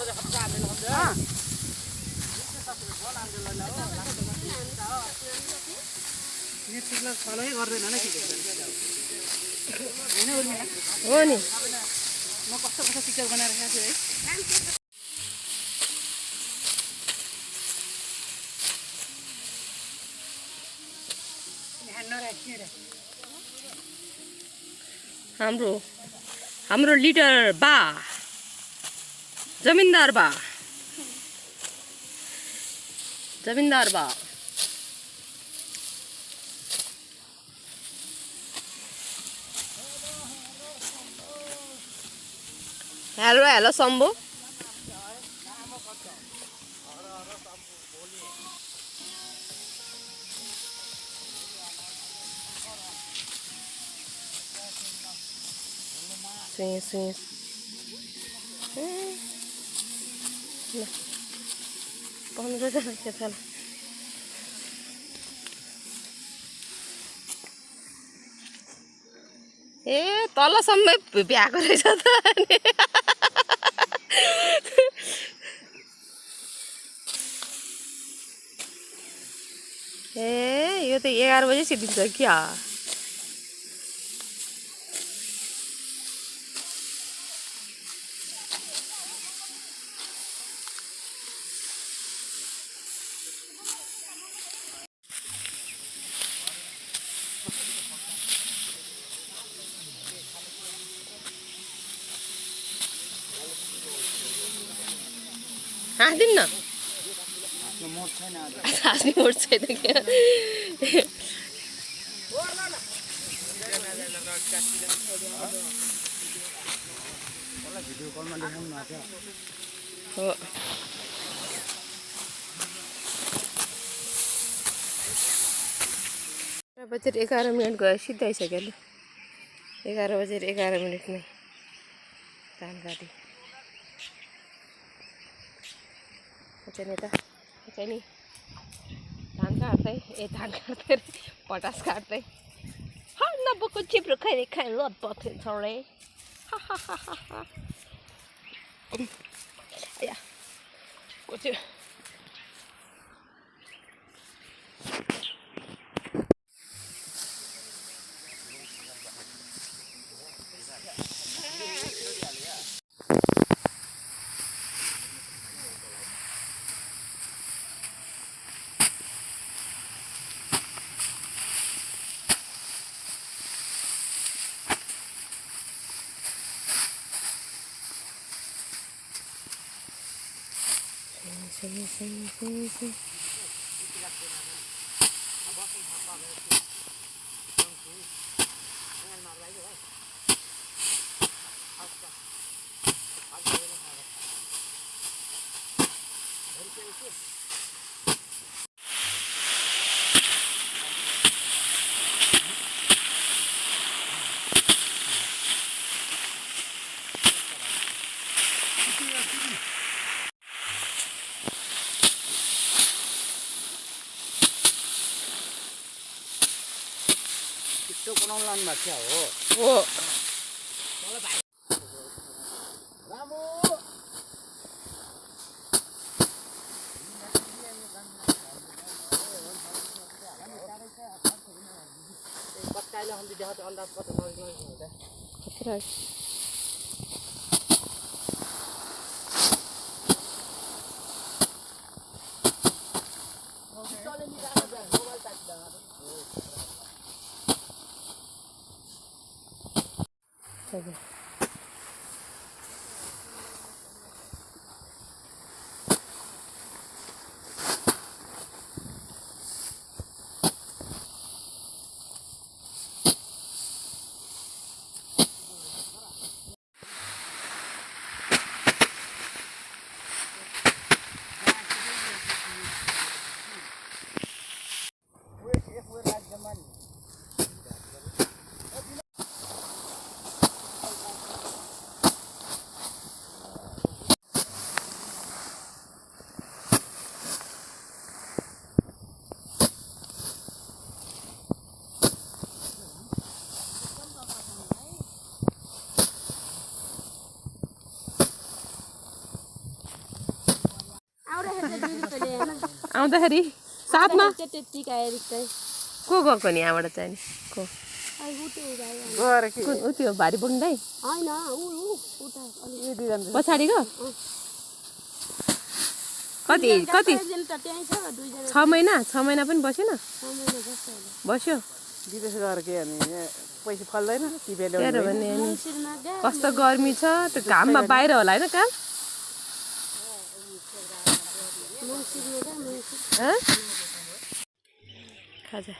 हो नि म कस्तो कस्तो पिक्चर बनाएर राखेको छु है हाम्रो लिडर बा जमिनदार बा हेलो शम्भु swing पाउनु त के छ ए तलसम्मै भ्याएको रहेछ त ए यो त 11 बजे सिद्धिन्छ क्या हाँस्दिन न हाँस्ने मोड छैन क्या हो बजेर 11 मिनट गयो सिधै आइसक्यो ल 11 बजेर 11 मिनटमै धान काटी नि धान काट्दै पटास काट्दै नबोको चिप्रो खाइ लत बथ्यो छोडे कोच्यो त्यो बनाउन लानु भएको हो हो रामो कतैले हम देखा तो अंदाज पता नहीं होता खतरा Okay. आउँदाखेरि साथमा टिका एरिकै को गएको नि यहाँबाट चाहिँ नि को गएर के ऊ त्यो भारी बोक्नु दाइ होइन उता यो दुईजना पछाडिको कति कति दिन त त्यहीँ छ दुईजना 6 महिना पनि बसेन बस्यो विदेश गएर के अनि पैसा फल्दैन टिपेर त्यही ल्याउने भने नि मङ्सिरमा गए कस्तो गर्मी छ त्यो घाममा बाहिर होला होइन काम मङ्सिरमा गए मङ्सिर खाजा